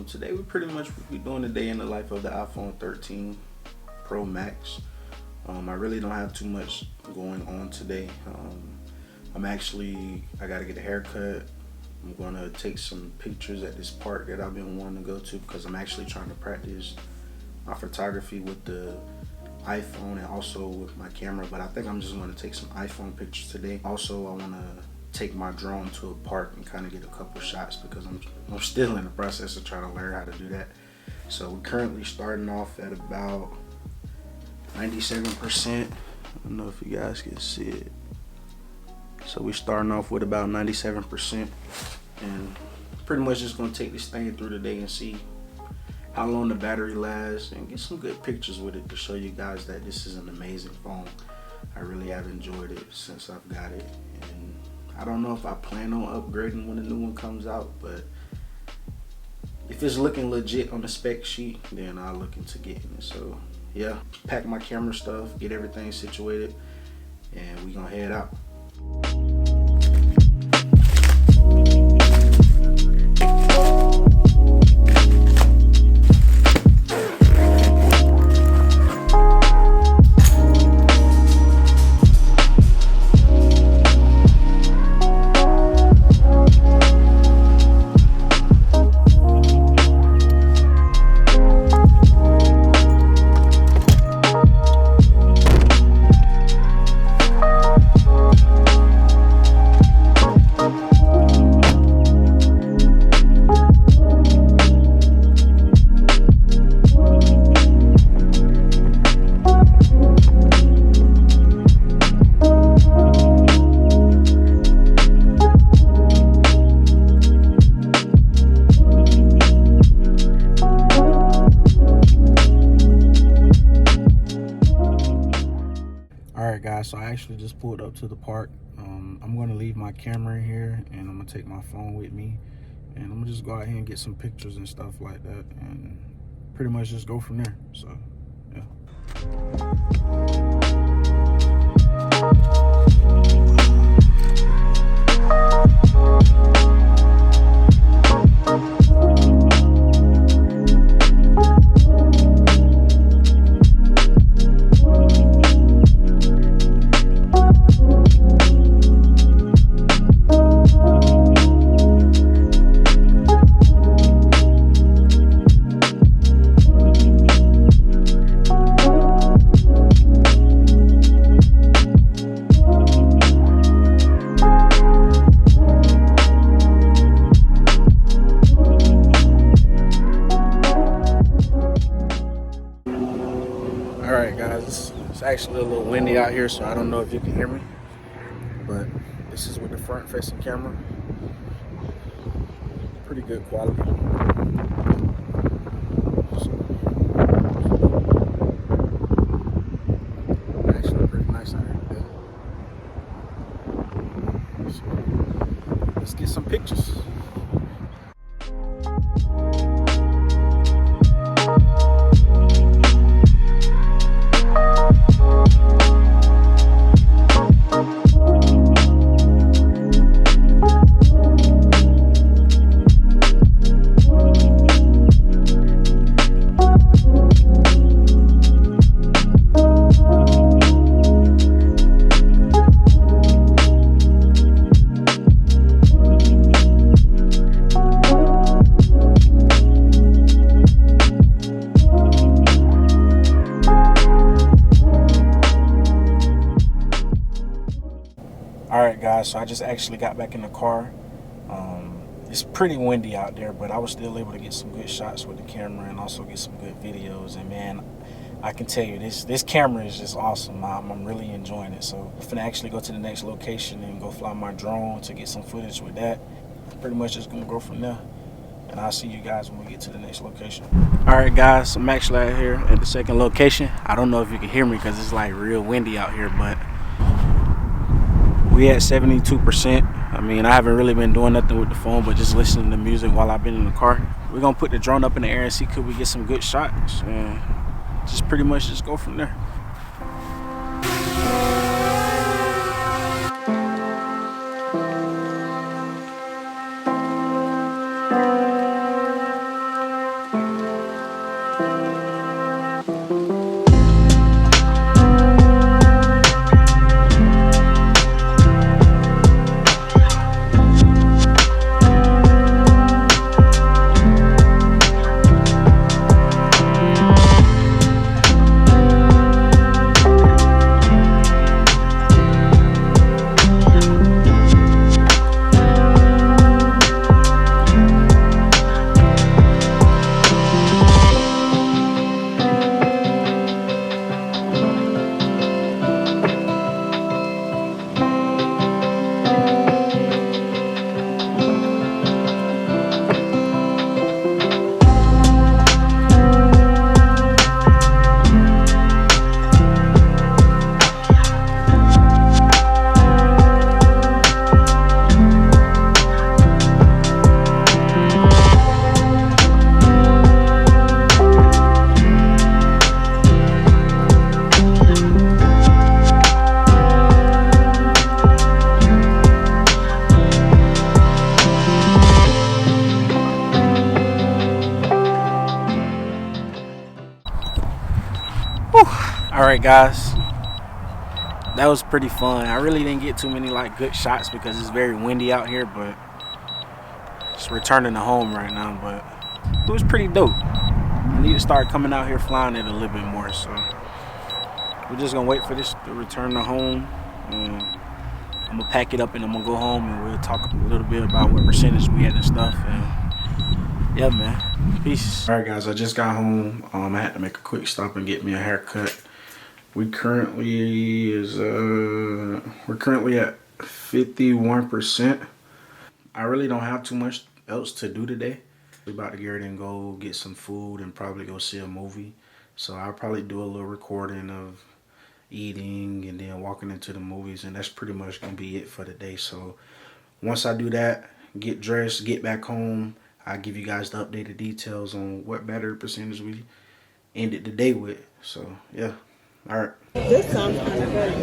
Today we pretty much be doing a day in the life of the iPhone 13 Pro Max. I really don't have too much going on today. I gotta get a haircut. I'm gonna take some pictures at this park that I've been wanting to go to because I'm actually trying to practice my photography with the iPhone and also with my camera, but I think I'm just gonna take some iPhone pictures today. Also, I wanna take my drone to a park and kind of get a couple shots because I'm still in the process of trying to learn how to do that. So we're currently starting off at about 97%. I don't know if you guys can see it. So we're starting off with about 97% and pretty much just gonna take this thing through the day and see how long the battery lasts and get some good pictures with it to show you guys that this is an amazing phone. I really have enjoyed it since I've got it, and I don't know if I plan on upgrading when the new one comes out, but if it's looking legit on the spec sheet, then I'll look into getting it. So yeah, pack my camera stuff, get everything situated, and we gonna head out. Alright guys, so I actually just pulled up to the park. I'm going to leave my camera in here and I'm going to take my phone with me, and I'm going to just go out here and get some pictures and stuff like that and pretty much just go from there. So yeah. Alright guys, it's actually a little windy out here, so I don't know if you can hear me, but this is with the front facing camera. Pretty good quality. So, actually pretty nice out here today. So, let's get some pictures. Alright guys, so I just actually got back in the car. It's pretty windy out there, but I was still able to get some good shots with the camera and also get some good videos. And man, I can tell you, this camera is just awesome. I'm really enjoying it. So I'm gonna actually go to the next location and go fly my drone to get some footage with that. Pretty much just gonna go from there. And I'll see you guys when we get to the next location. Alright guys, I'm actually out here at the second location. I don't know if you can hear me because it's like real windy out here, but we at 72%. I mean, I haven't really been doing nothing with the phone but just listening to music while I've been in the car. We're gonna put the drone up in the air and see could we get some good shots and just pretty much just go from there. Alright guys, that was pretty fun. I really didn't get too many like good shots because it's very windy out here, but just returning to home right now. But it was pretty dope. I need to start coming out here flying it a little bit more, so we're just gonna wait for this to return to home, and I'm gonna pack it up and I'm gonna go home and we'll talk a little bit about what percentage we had and stuff. And yeah, man, peace. Alright guys, I just got home. I had to make a quick stop and get me a haircut. We're currently at 51%. I really don't have too much else to do today. We're about to get ready and go get some food and probably go see a movie. So I'll probably do a little recording of eating and then walking into the movies, and that's pretty much gonna be it for the day. So once I do that, get dressed, get back home, I'll give you guys the updated details on what battery percentage we ended the day with. So yeah. All right. This sounds kind of good.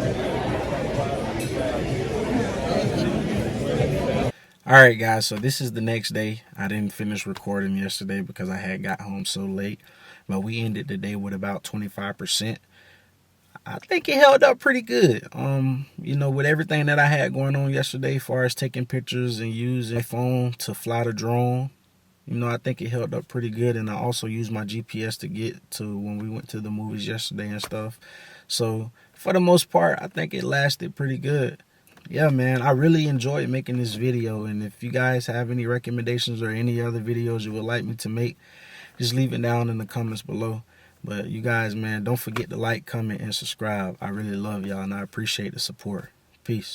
Alright guys, so this is the next day. I didn't finish recording yesterday because I had got home so late, but we ended the day with about 25%. I think it held up pretty good. With everything that I had going on yesterday as far as taking pictures and using my phone to fly the drone, I think it held up pretty good. And I also used my GPS to get to when we went to the movies yesterday and stuff. So for the most part, I think it lasted pretty good. Yeah, man, I really enjoyed making this video. And if you guys have any recommendations or any other videos you would like me to make, just leave it down in the comments below. But you guys, man, don't forget to like, comment, and subscribe. I really love y'all and I appreciate the support. Peace.